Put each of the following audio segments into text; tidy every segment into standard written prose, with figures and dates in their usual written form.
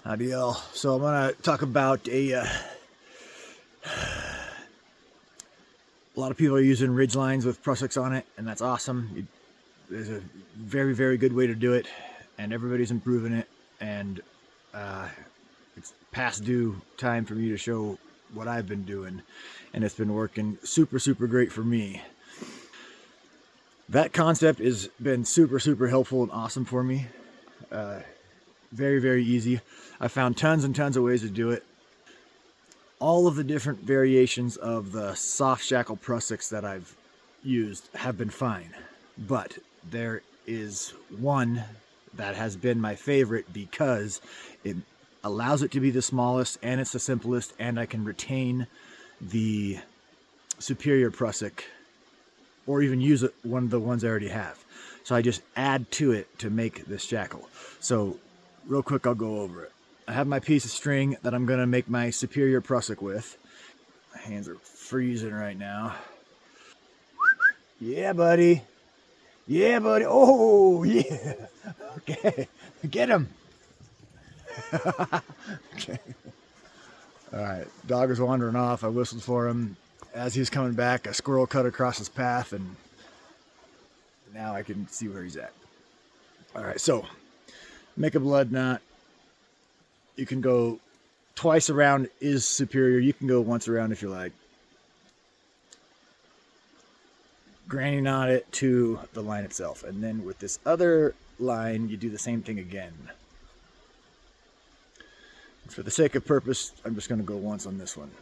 Howdy y'all. So I'm going to talk about a lot of people are using ridge lines with prusiks on it, and that's awesome. There's a very, very good way to do it, and everybody's improving it, and it's past due time for me to show what I've been doing, and it's been working super, super great for me. That concept has been super, super helpful and awesome for me. Very, very easy. I found tons and tons of ways to do it. All of the different variations of the SoftShackle prusiks that I've used have been fine, but there is one that has been my favorite because it allows it to be the smallest and it's the simplest, and I can retain the SuperiorPrusik or even use one of the ones I already have. So I just add to it to make this shackle. So real quick, I'll go over it. I have my piece of string that I'm gonna make my SuperiorPrusik with. My hands are freezing right now. Yeah, buddy. Yeah, buddy. Oh, yeah. Okay, get him. Okay. All right, dog is wandering off. I whistled for him. As he's coming back, a squirrel cut across his path, and now I can see where he's at. All right, so make a blood knot. You can go twice around is superior. You can go once around if you like. Granny knot it to the line itself. And then with this other line, you do the same thing again. For the sake of purpose, I'm just going to go once on this one.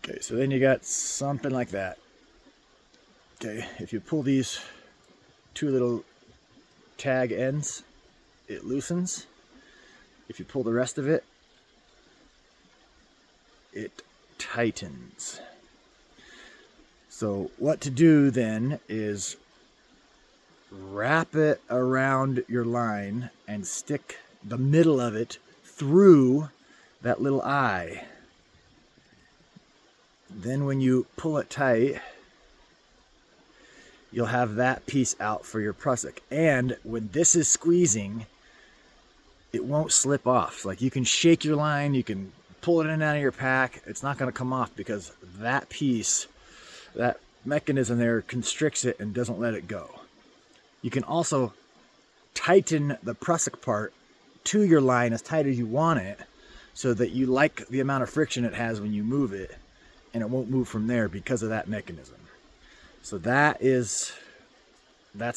Okay, so then you got something like that. Okay, if you pull these two little tag ends, it loosens. If you pull the rest of it, it tightens. So what to do then is wrap it around your line and stick the middle of it through that little eye. Then when you pull it tight, you'll have that piece out for your prusik. And when this is squeezing, it won't slip off. Like, you can shake your line, you can pull it in and out of your pack. It's not going to come off because that piece, that mechanism there, constricts it and doesn't let it go. You can also tighten the prusik part to your line as tight as you want it, so that you like the amount of friction it has when you move it, and it won't move from there because of that mechanism. So that's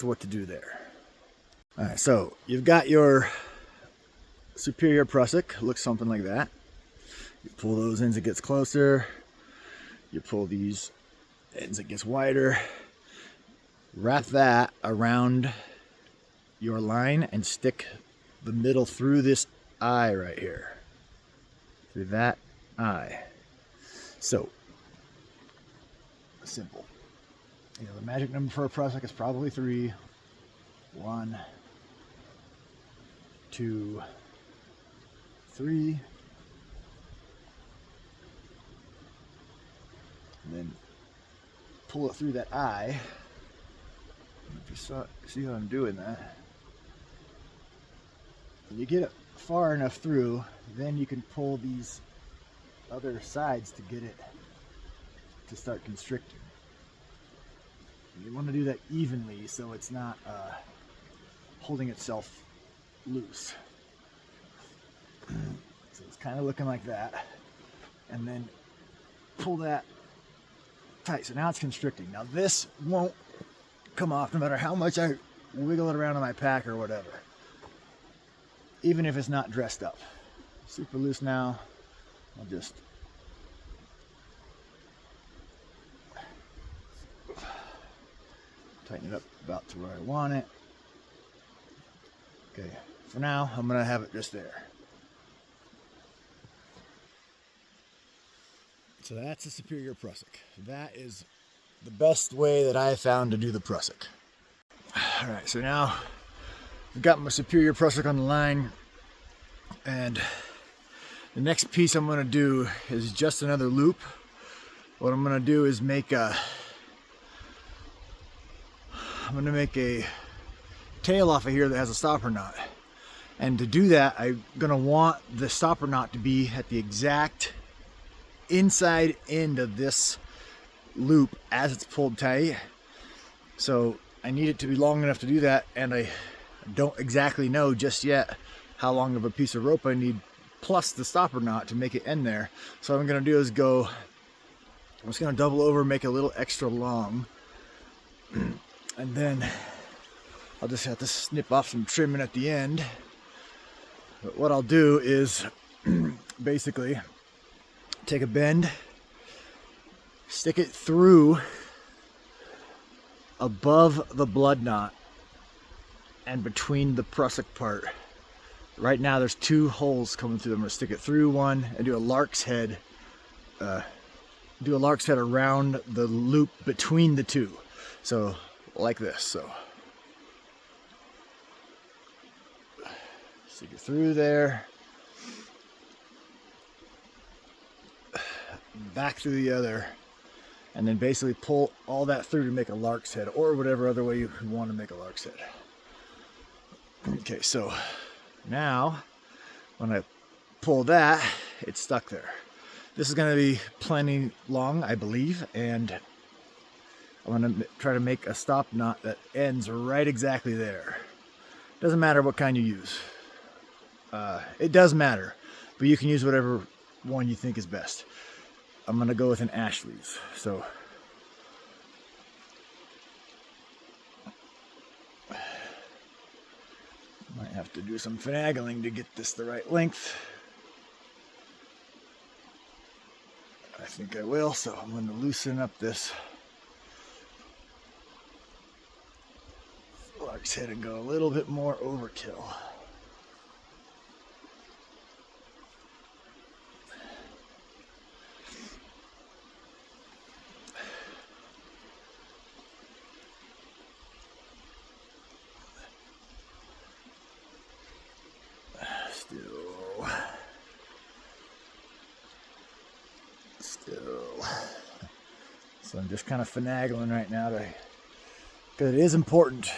what to do there. All right, so you've got your SuperiorPrusik. Looks something like that. You pull those ends, it gets closer. You pull these ends, it gets wider. Wrap that around your line and stick the middle through this eye right here. Through that eye. So, simple. You know, the magic number for a prusik is probably 3. 1, 2, 3. And then pull it through that eye. If you see how I'm doing that. When you get it far enough through, then you can pull these other sides to get it to start constricting. You want to do that evenly so it's not holding itself loose. So it's kind of looking like that. And then pull that tight. So now it's constricting. Now this won't come off no matter how much I wiggle it around in my pack or whatever. Even if it's not dressed up. Super loose now. I'll just tighten it up about to where I want it. Okay, for now, I'm going to have it just there. So that's a SuperiorPrusik. That is the best way that I have found to do the prusik. All right, so now I've got my SuperiorPrusik on the line, and the next piece I'm going to do is just another loop. What I'm going to do is make a tail off of here that has a stopper knot. And to do that, I'm gonna want the stopper knot to be at the exact inside end of this loop as it's pulled tight. So I need it to be long enough to do that, and I don't exactly know just yet how long of a piece of rope I need plus the stopper knot to make it end there. So what I'm gonna do is I'm just gonna double over, make it a little extra long, and then I'll just have to snip off some trimming at the end. But what I'll do is basically take a bend, stick it through above the blood knot and between the prusik part. Right now there's 2 holes coming through. I'm gonna stick it through one and do a lark's head around the loop between the 2. So like this. So stick it through there, back through the other, and then basically pull all that through to make a lark's head, or whatever other way you want to make a lark's head. Okay, so now when I pull that, it's stuck there. This is going to be plenty long, I believe, and I'm going to try to make a stop knot that ends right exactly there. Doesn't matter what kind you use. It does matter, but you can use whatever one you think is best. I'm going to go with an Ashley's. So might have to do some finagling to get this the right length. I think I will, so I'm going to loosen up this lark's head and go a little bit more overkill. Still. So I'm just kind of finagling right now because it is important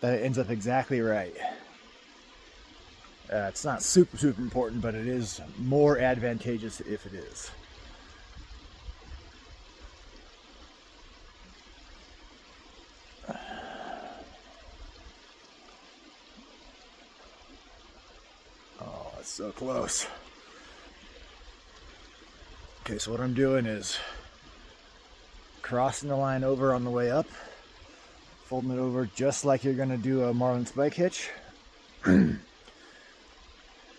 that it ends up exactly right. It's not super important, but it is more advantageous if it is. Oh, it's so close. Okay, so what I'm doing is crossing the line over on the way up, folding it over just like you're going to do a marlin spike hitch.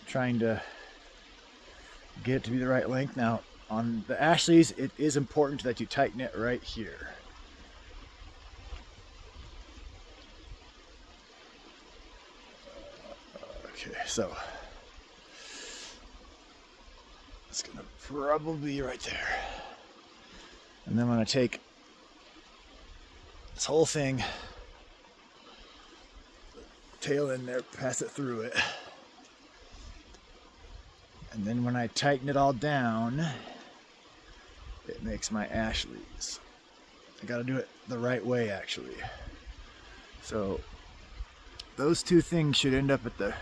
Trying to get it to be the right length. Now, on the Ashleys, it is important that you tighten it right here. Okay, so it's going to probably be right there. And then I'm going to take this whole thing, tail in there, pass it through it. And then when I tighten it all down, it makes my Ashleys. I got to do it the right way, actually. So those 2 things should end up at the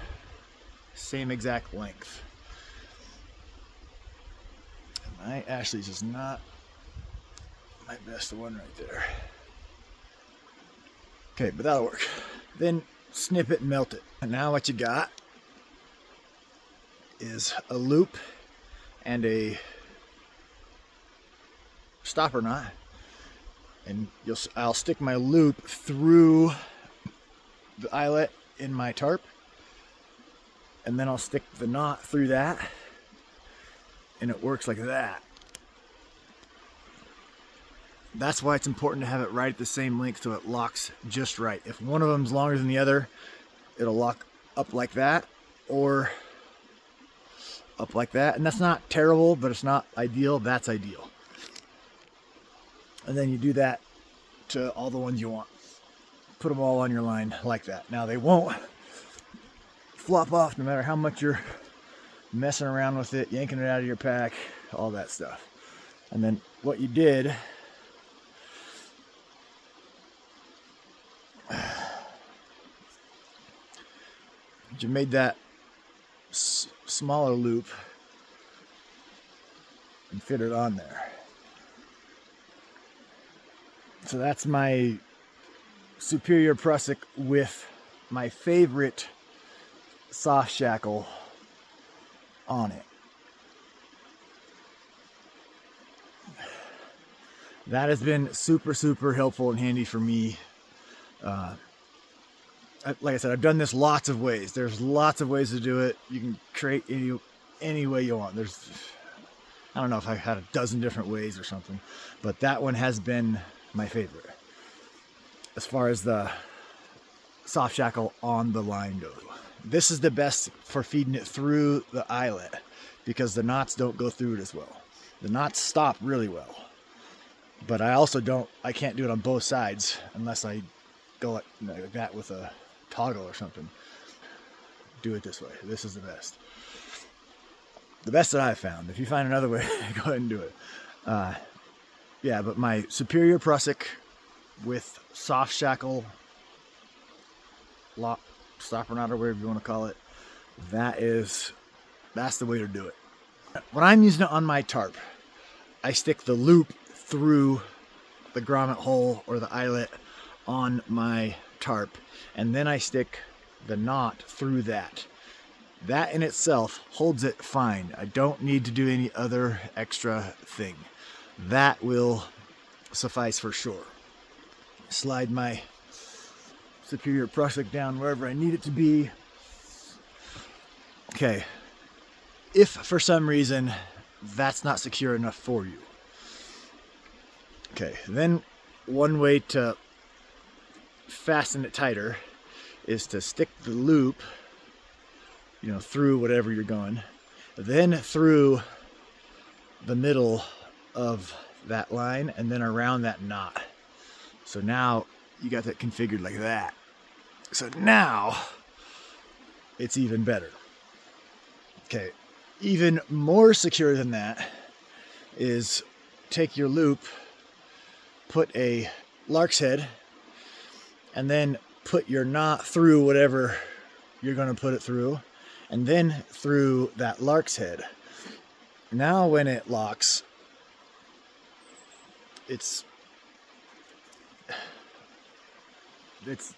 same exact length. And my Ashleys is not my best one right there. Okay, but that'll work. Then snip it and melt it. And now what you got is a loop and a stopper knot. And I'll stick my loop through the eyelet in my tarp, and then I'll stick the knot through that, and it works like that. That's why it's important to have it right at the same length so it locks just right. If one of them's longer than the other, it'll lock up like that or up like that. And that's not terrible, but it's not ideal. That's ideal. And then you do that to all the ones you want. Put them all on your line like that. Now they won't flop off no matter how much you're messing around with it, yanking it out of your pack, all that stuff. And then what you did You made that smaller loop and fit it on there. So that's my Superior Prusik with my favorite SoftShackle on it. That has been super helpful and handy for me. Like I said, I've done this lots of ways. There's lots of ways to do it. You can create any way you want. I don't know if I had a dozen different ways or something, but that one has been my favorite as far as the SoftShackle on the line goes. This is the best for feeding it through the eyelet because the knots don't go through it as well. The knots stop really well, but I can't do it on both sides unless I go like that with a toggle or something. Do it this way. This is the best. The best that I've found. If you find another way, go ahead and do it. Yeah, but my Superior Prusik with SoftShackle lock, stopper knot, or whatever you want to call it, that's the way to do it. When I'm using it on my tarp, I stick the loop through the grommet hole or the eyelet on my tarp, and then I stick the knot through that. That in itself holds it fine. I don't need to do any other extra thing. That will suffice for sure. Slide my Superior Prusik down wherever I need it to be. Okay, if for some reason that's not secure enough for you, okay, then one way to fasten it tighter is to stick the loop, through whatever you're going, then through the middle of that line and then around that knot. So now you got that configured like that. So now it's even better. Okay, even more secure than that is take your loop, put a lark's head, and then put your knot through whatever you're going to put it through, and then through that lark's head. Now when it locks, it's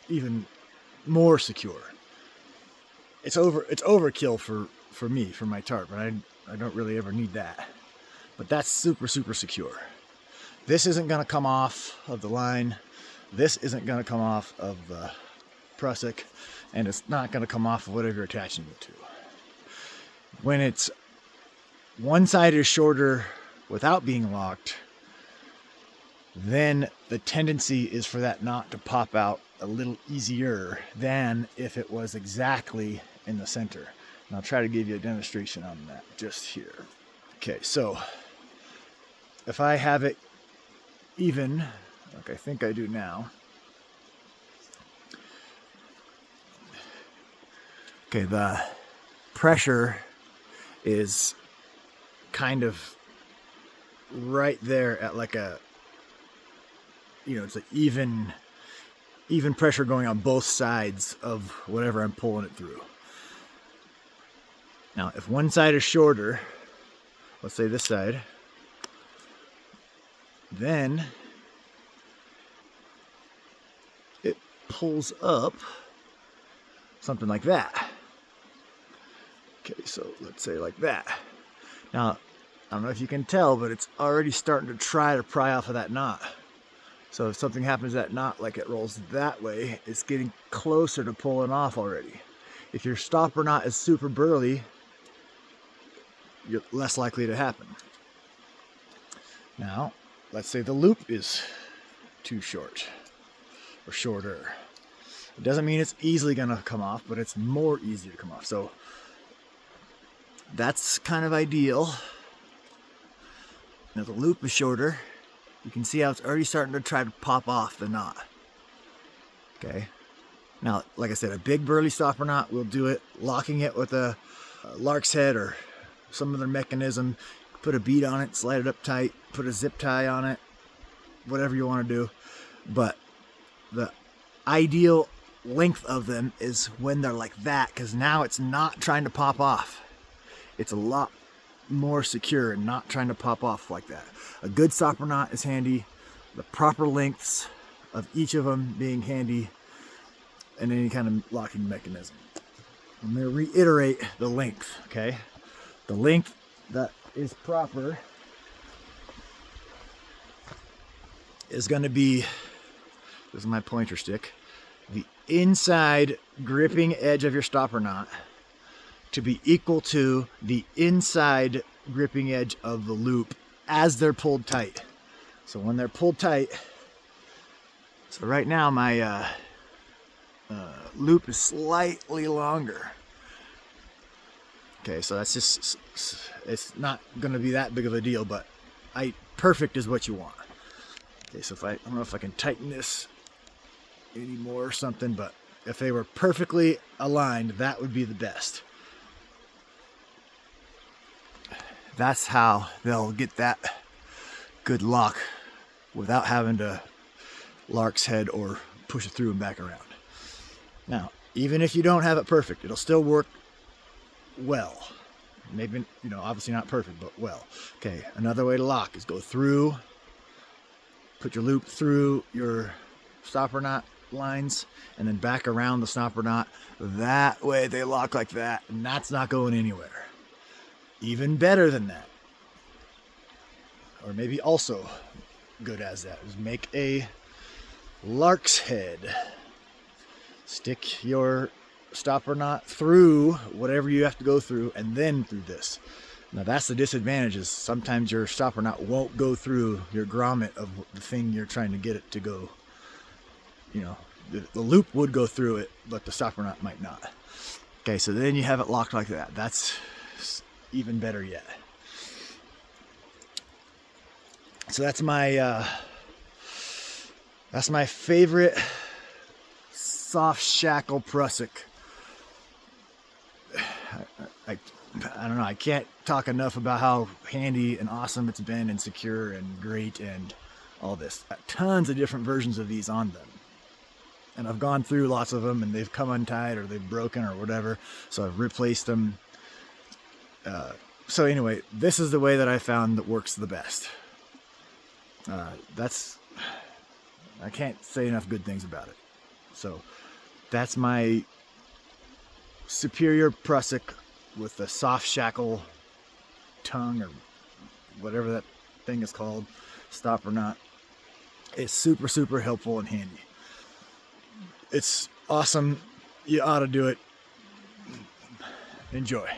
even more secure. It's overkill for me, for my tarp, and I don't really ever need that. But that's super secure. This isn't going to come off of the line. This isn't going to come off of the prusik, and it's not going to come off of whatever you're attaching it to. When it's one side is shorter without being locked, then the tendency is for that knot to pop out a little easier than if it was exactly in the center. And I'll try to give you a demonstration on that just here. Okay, so if I have it even, like I think I do now. Okay, the pressure is kind of right there at like a, it's an even pressure going on both sides of whatever I'm pulling it through. Now, if one side is shorter, let's say this side, then it pulls up something like that. Okay, so let's say like that. Now, I don't know if you can tell, but it's already starting to try to pry off of that knot. So if something happens to that knot, like it rolls that way, it's getting closer to pulling off already. If your stopper knot is super burly, you're less likely to happen. Now, let's say the loop is too short or shorter. It doesn't mean it's easily going to come off, but it's more easy to come off. So that's kind of ideal. Now the loop is shorter. You can see how it's already starting to try to pop off the knot. Okay. Now, like I said, a big burly stopper knot will do it, locking it with a lark's head or some other mechanism. Put a bead on it, slide it up tight, put a zip tie on it, whatever you want to do. But the ideal length of them is when they're like that, because now it's not trying to pop off. It's a lot more secure and not trying to pop off like that. A good stopper knot is handy, the proper lengths of each of them being handy, and any kind of locking mechanism. I'm going to reiterate the length, okay? The length that is proper is going to be, this is my pointer stick, the inside gripping edge of your stopper knot to be equal to the inside gripping edge of the loop as they're pulled tight. So when they're pulled tight, so right now my loop is slightly longer. Okay, so that's just, it's not going to be that big of a deal, but perfect is what you want. Okay, so if I don't know if I can tighten this any more or something, but if they were perfectly aligned, that would be the best. That's how they'll get that good lock without having to lark's head or push it through and back around. Now, even if you don't have it perfect, it'll still work well. Maybe, obviously not perfect, but well. Okay, another way to lock is go through, put your loop through your stopper knot lines, and then back around the stopper knot. That way they lock like that, and that's not going anywhere. Even better than that, or maybe also good as that, is make a lark's head. Stick your stopper knot through whatever you have to go through, and then through this. Now that's the disadvantage, is sometimes your stopper knot won't go through your grommet of the thing you're trying to get it to go. The loop would go through it, but the stopper knot might not. Okay, so then you have it locked like that. That's even better yet. So that's my favorite SoftShackle prusik. I don't know, I can't talk enough about how handy and awesome it's been, and secure and great and all this. Tons of different versions of these on them. And I've gone through lots of them, and they've come untied or they've broken or whatever, so I've replaced them. So anyway, this is the way that I found that works the best. I can't say enough good things about it. So that's my SuperiorPrusik with the SoftShackle tongue, or whatever that thing is called, stopper knot. It's super, super helpful and handy. It's awesome. You ought to do it. Enjoy.